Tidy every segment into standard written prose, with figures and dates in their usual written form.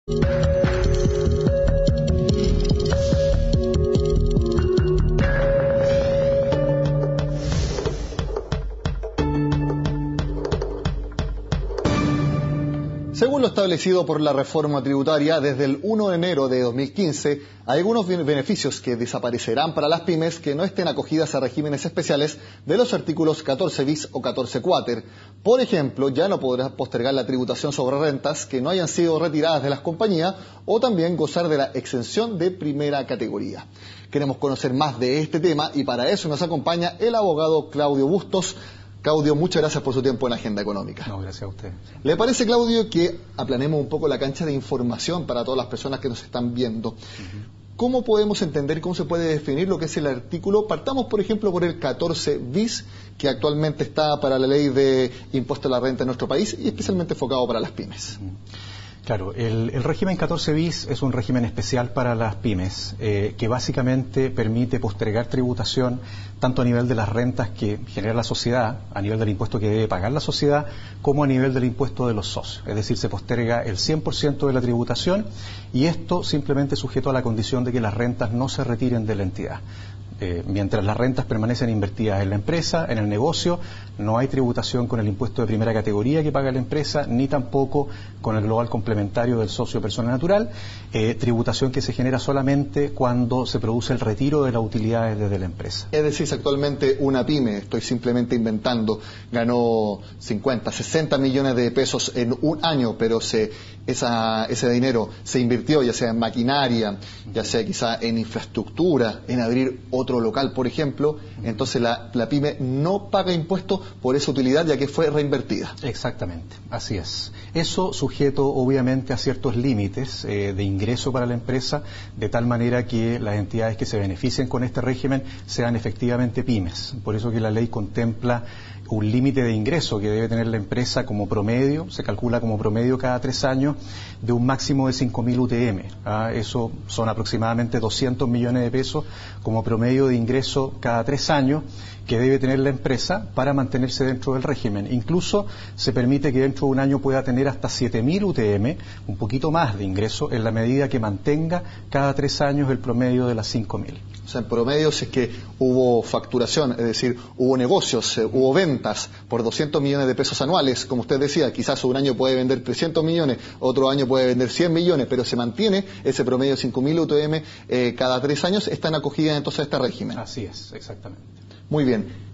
Según lo establecido por la reforma tributaria, desde el 1 de enero de 2015, hay algunos beneficios que desaparecerán para las pymes que no estén acogidas a regímenes especiales de los artículos 14 bis o 14 quater. Por ejemplo, ya no podrás postergar la tributación sobre rentas que no hayan sido retiradas de las compañías o también gozar de la exención de primera categoría. Queremos conocer más de este tema y para eso nos acompaña el abogado Claudio Bustos. Claudio, muchas gracias por su tiempo en Agenda Económica. No, gracias a usted. ¿Le parece, Claudio, que aplanemos un poco la cancha de información para todas las personas que nos están viendo? ¿Cómo podemos entender, cómo se puede definir lo que es el artículo? Partamos, por ejemplo, por el 14 bis, que actualmente está para la ley de impuesto a la renta en nuestro país y especialmente enfocado para las pymes. Claro, el régimen 14 bis es un régimen especial para las pymes que básicamente permite postergar tributación tanto a nivel de las rentas que genera la sociedad, a nivel del impuesto que debe pagar la sociedad, como a nivel del impuesto de los socios. Es decir, se posterga el 100% de la tributación y esto simplemente sujeto a la condición de que las rentas no se retiren de la entidad. Mientras las rentas permanecen invertidas en la empresa, en el negocio, no hay tributación con el impuesto de primera categoría que paga la empresa, ni tampoco con el global complementario del socio persona natural, tributación que se genera solamente cuando se produce el retiro de las utilidades desde la empresa. Es decir, si actualmente una pyme, estoy simplemente inventando, ganó 50, 60 millones de pesos en un año, pero ese dinero se invirtió ya sea en maquinaria, ya sea quizá en infraestructura, en abrir otro local, por ejemplo, entonces la pyme no paga impuestos por esa utilidad ya que fue reinvertida. Exactamente, así es. Eso sujeto obviamente a ciertos límites de ingreso para la empresa, de tal manera que las entidades que se beneficien con este régimen sean efectivamente pymes. Por eso que la ley contempla un límite de ingreso que debe tener la empresa como promedio, se calcula como promedio cada 3 años, de un máximo de 5.000 UTM. Eso son aproximadamente 200 millones de pesos como promedio de ingreso cada 3 años que debe tener la empresa para mantenerse dentro del régimen. Incluso se permite que dentro de un año pueda tener hasta 7.000 UTM, un poquito más de ingreso, en la medida que mantenga cada 3 años el promedio de las 5.000. O sea, en promedio, si es que hubo facturación, es decir, hubo negocios, hubo ventas por 200 millones de pesos anuales, como usted decía, quizás un año puede vender 300 millones, otro año puede vender 100 millones, pero se mantiene ese promedio de 5.000 UTM cada 3 años, están acogidas entonces a este régimen. Así es, exactamente. Muy bien.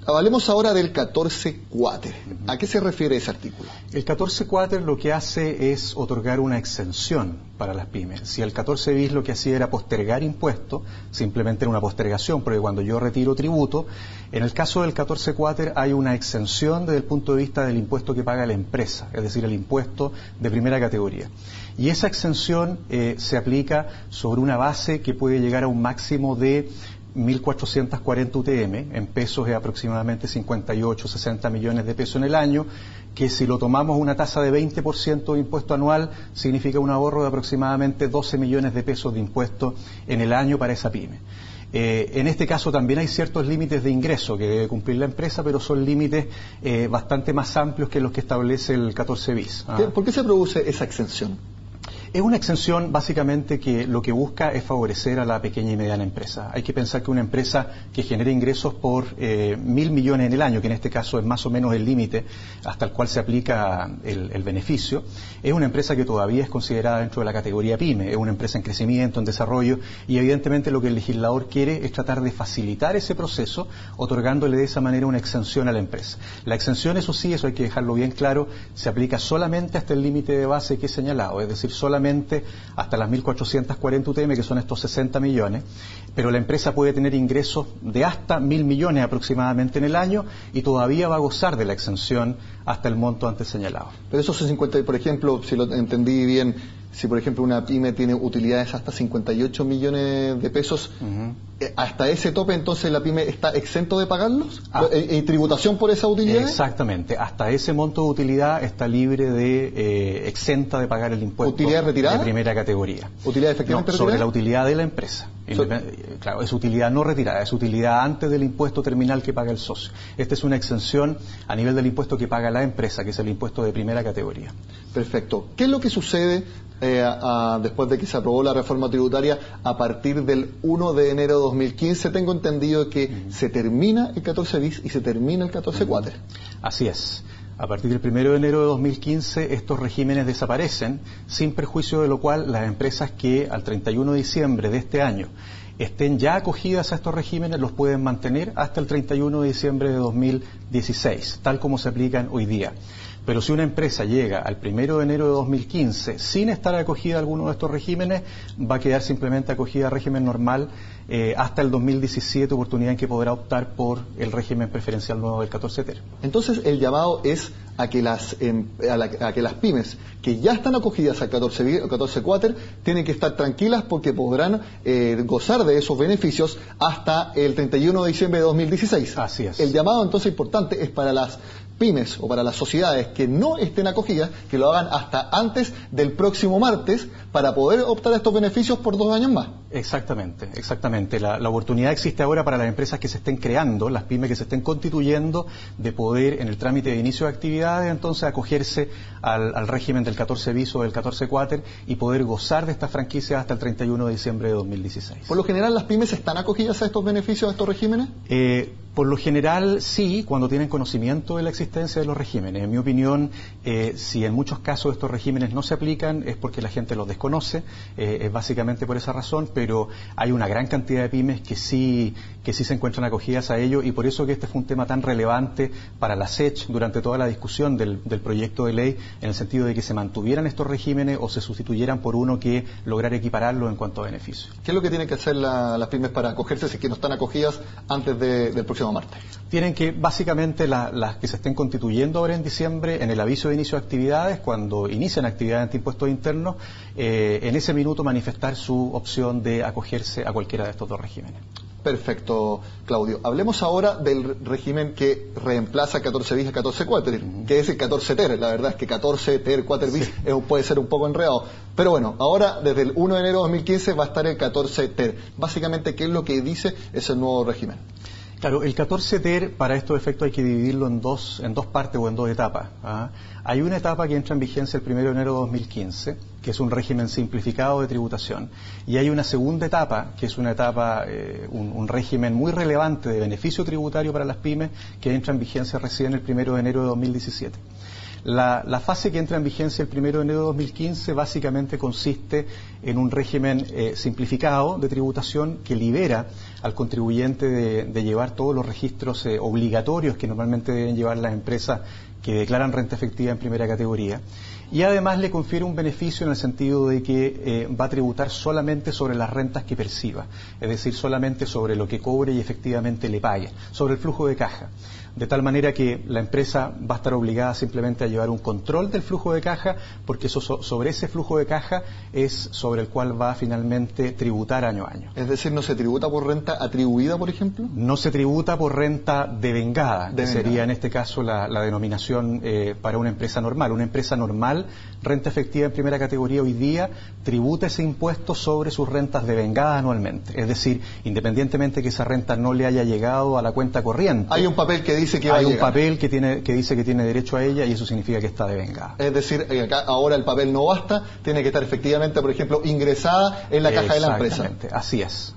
Hablemos ahora del 14 quater. ¿A qué se refiere ese artículo? El 14 quater lo que hace es otorgar una exención para las pymes. Si el 14 bis lo que hacía era postergar impuestos, simplemente era una postergación, porque cuando yo retiro tributo, en el caso del 14 quater hay una exención desde el punto de vista del impuesto que paga la empresa, es decir, el impuesto de primera categoría. Y esa exención se aplica sobre una base que puede llegar a un máximo de 1.440 UTM, en pesos es aproximadamente 58, 60 millones de pesos en el año, que si lo tomamos una tasa de 20% de impuesto anual, significa un ahorro de aproximadamente 12 millones de pesos de impuesto en el año para esa pyme. En este caso también hay ciertos límites de ingreso que debe cumplir la empresa, pero son límites bastante más amplios que los que establece el 14 bis. ¿Por qué se produce esa exención? Es una exención básicamente que lo que busca es favorecer a la pequeña y mediana empresa. Hay que pensar que una empresa que genere ingresos por 1.000 millones en el año, que en este caso es más o menos el límite hasta el cual se aplica el beneficio, es una empresa que todavía es considerada dentro de la categoría PYME, es una empresa en crecimiento, en desarrollo, y evidentemente lo que el legislador quiere es tratar de facilitar ese proceso, otorgándole de esa manera una exención a la empresa. La exención, eso sí, eso hay que dejarlo bien claro, se aplica solamente hasta el límite de base que he señalado, es decir, solamente hasta las 1.440 UTM, que son estos 60 millones, pero la empresa puede tener ingresos de hasta 1.000 millones aproximadamente en el año y todavía va a gozar de la exención hasta el monto antes señalado. Pero esos 50, por ejemplo, si lo entendí bien, si por ejemplo una pyme tiene utilidades hasta 58 millones de pesos, hasta ese tope entonces la pyme está exento de pagarlos, ¿y tributación por esa utilidad? Exactamente, hasta ese monto de utilidad está libre exenta de pagar el impuesto. ¿Utilidad retirada? De primera categoría. ¿Utilidad efectivamente retirada? Sobre la utilidad de la empresa. Claro, es utilidad no retirada, es utilidad antes del impuesto terminal que paga el socio. Esta es una exención a nivel del impuesto que paga la empresa, que es el impuesto de primera categoría. Perfecto. ¿Qué es lo que sucede después de que se aprobó la reforma tributaria a partir del 1 de enero de 2015? Tengo entendido que se termina el 14 bis y se termina el 14 cuater. Así es. A partir del 1 de enero de 2015 estos regímenes desaparecen, sin perjuicio de lo cual las empresas que al 31 de diciembre de este año estén ya acogidas a estos regímenes los pueden mantener hasta el 31 de diciembre de 2016, tal como se aplican hoy día. Pero si una empresa llega al 1 de enero de 2015 sin estar acogida a alguno de estos regímenes, va a quedar simplemente acogida al régimen normal hasta el 2017, oportunidad en que podrá optar por el régimen preferencial nuevo del 14 TER. Entonces el llamado es a que las pymes que ya están acogidas al 14 cuater tienen que estar tranquilas porque podrán gozar de esos beneficios hasta el 31 de diciembre de 2016. Así es. El llamado entonces importante es para las pymes o para las sociedades que no estén acogidas, que lo hagan hasta antes del próximo martes para poder optar a estos beneficios por 2 años más. Exactamente. La oportunidad existe ahora para las empresas que se estén creando, las pymes que se estén constituyendo, de poder en el trámite de inicio de actividades entonces acogerse al régimen del 14 bis o del 14 cuater y poder gozar de estas franquicias hasta el 31 de diciembre de 2016. ¿Por lo general las pymes están acogidas a estos beneficios, a estos regímenes? Por lo general sí, cuando tienen conocimiento de la existencia de los regímenes. En mi opinión, si en muchos casos estos regímenes no se aplican es porque la gente los desconoce, es básicamente por esa razón, pero hay una gran cantidad de pymes que sí se encuentran acogidas a ello y por eso que este fue un tema tan relevante para la SECH durante toda la discusión del proyecto de ley, en el sentido de que se mantuvieran estos regímenes o se sustituyeran por uno que lograra equipararlo en cuanto a beneficios. ¿Qué es lo que tienen que hacer las pymes para acogerse si es que no están acogidas antes del próximo martes? Tienen que, básicamente, las que se estén constituyendo ahora en diciembre, en el aviso de inicio de actividades, cuando inician actividades ante impuestos internos, en ese minuto manifestar su opción de acogerse a cualquiera de estos dos regímenes. Perfecto, Claudio. Hablemos ahora del régimen que reemplaza 14 bis a 14 cuater, que es el 14 TER. La verdad es que 14 TER, 4 bis puede ser un poco enredado. Pero bueno, ahora desde el 1 de enero de 2015 va a estar el 14 TER. Básicamente, ¿qué es lo que dice ese nuevo régimen? Claro, el 14 TER, para estos efectos hay que dividirlo en dos partes o en 2 etapas. Hay una etapa que entra en vigencia el 1 de enero de 2015, que es un régimen simplificado de tributación, y hay una segunda etapa, que es una etapa, un régimen muy relevante de beneficio tributario para las pymes, que entra en vigencia recién el 1 de enero de 2017. La fase que entra en vigencia el 1 de enero de 2015 básicamente consiste en un régimen simplificado de tributación que libera al contribuyente de llevar todos los registros obligatorios que normalmente deben llevar las empresas que declaran renta efectiva en primera categoría, y además le confiere un beneficio en el sentido de que va a tributar solamente sobre las rentas que perciba, es decir, solamente sobre lo que cobre y efectivamente le pague, sobre el flujo de caja. De tal manera que la empresa va a estar obligada simplemente a llevar un control del flujo de caja, porque sobre ese flujo de caja es sobre el cual va a finalmente tributar año a año. Es decir, ¿no se tributa por renta atribuida, por ejemplo? No se tributa por renta devengada, que sería en este caso la denominación para una empresa normal. Una empresa normal, renta efectiva en primera categoría hoy día, tributa ese impuesto sobre sus rentas devengadas anualmente. Es decir, independientemente que esa renta no le haya llegado a la cuenta corriente. Hay un papel que dice que va a llegar. Hay un papel que dice que tiene derecho a ella y eso significa que está devengada. Es decir, acá ahora el papel no basta, tiene que estar efectivamente, por ejemplo, ingresada en la caja de la empresa. Exactamente,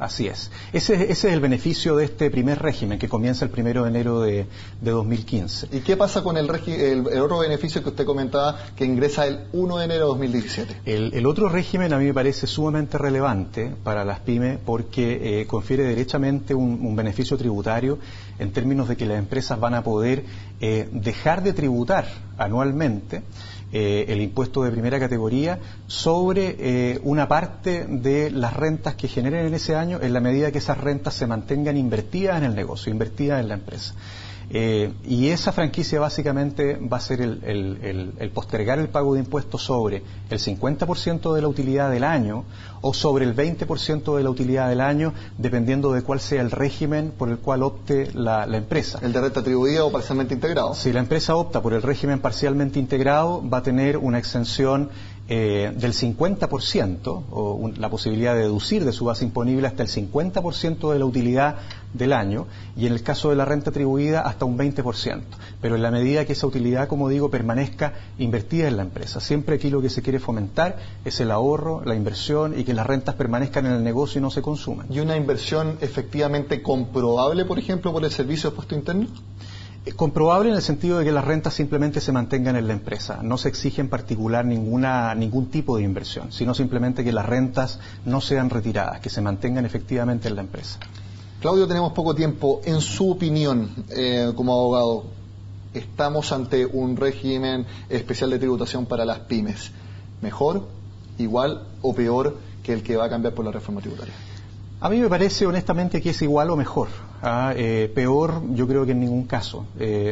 así es. Ese es el beneficio de este primer régimen que comienza el 1 de enero de 2015. ¿Y qué pasa con el otro beneficio que usted comentaba que ingresa el 1 de enero de 2017? El otro régimen a mí me parece sumamente relevante para las pymes porque confiere derechamente un beneficio tributario en términos de que las empresas van a poder dejar de tributar anualmente el impuesto de primera categoría sobre una parte de las rentas que generen en ese año en la medida que esas rentas se mantengan invertidas en el negocio, invertidas en la empresa. Y esa franquicia básicamente va a ser el postergar el pago de impuestos sobre el 50% de la utilidad del año o sobre el 20% de la utilidad del año, dependiendo de cuál sea el régimen por el cual opte la empresa. ¿El de renta atribuida o parcialmente integrado? Si la empresa opta por el régimen parcialmente integrado, va a tener una exención del 50%, o la posibilidad de deducir de su base imponible hasta el 50% de la utilidad del año, y en el caso de la renta atribuida hasta un 20%, pero en la medida que esa utilidad, como digo, permanezca invertida en la empresa. Siempre aquí lo que se quiere fomentar es el ahorro, la inversión y que las rentas permanezcan en el negocio y no se consuman. ¿Y una inversión efectivamente comprobable, por ejemplo, por el servicio de puesto interno? Comprobable en el sentido de que las rentas simplemente se mantengan en la empresa. No se exige en particular ningún tipo de inversión, sino simplemente que las rentas no sean retiradas, que se mantengan efectivamente en la empresa. Claudio, tenemos poco tiempo. En su opinión, como abogado, ¿estamos ante un régimen especial de tributación para las pymes mejor, igual o peor que el que va a cambiar por la reforma tributaria? A mí me parece honestamente que es igual o mejor. Peor yo creo que en ningún caso.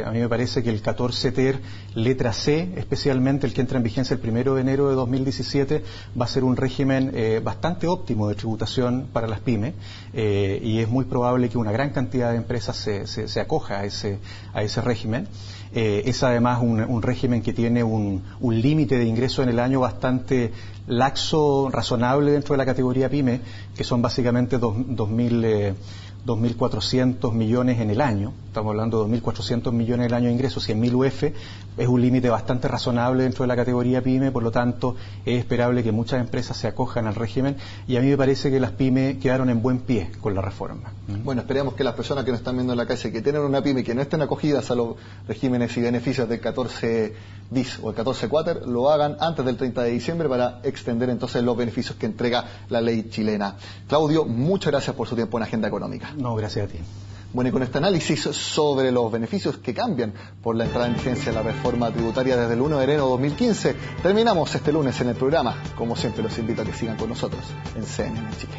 A mí me parece que el 14 ter letra C, especialmente el que entra en vigencia el 1 de enero de 2017, va a ser un régimen bastante óptimo de tributación para las pymes, y es muy probable que una gran cantidad de empresas se acoja a ese régimen. Es además un régimen que tiene un límite de ingreso en el año bastante laxo, razonable dentro de la categoría PYME, que son básicamente 2.400 millones en el año. Estamos hablando de 2.400 millones el año de ingresos, 100.000 UF, es un límite bastante razonable dentro de la categoría PYME, por lo tanto es esperable que muchas empresas se acojan al régimen, y a mí me parece que las PYME quedaron en buen pie con la reforma. Bueno, esperemos que las personas que nos están viendo en la calle, que tienen una PYME, que no estén acogidas a los regímenes y beneficios del 14 bis o el 14 quater, lo hagan antes del 30 de diciembre para extender entonces los beneficios que entrega la ley chilena. Claudio, muchas gracias por su tiempo en Agenda Económica. No, gracias a ti. Bueno, y con este análisis sobre los beneficios que cambian por la entrada en vigencia de la reforma tributaria desde el 1 de enero de 2015, terminamos este lunes en el programa. Como siempre, los invito a que sigan con nosotros en CNN Chile.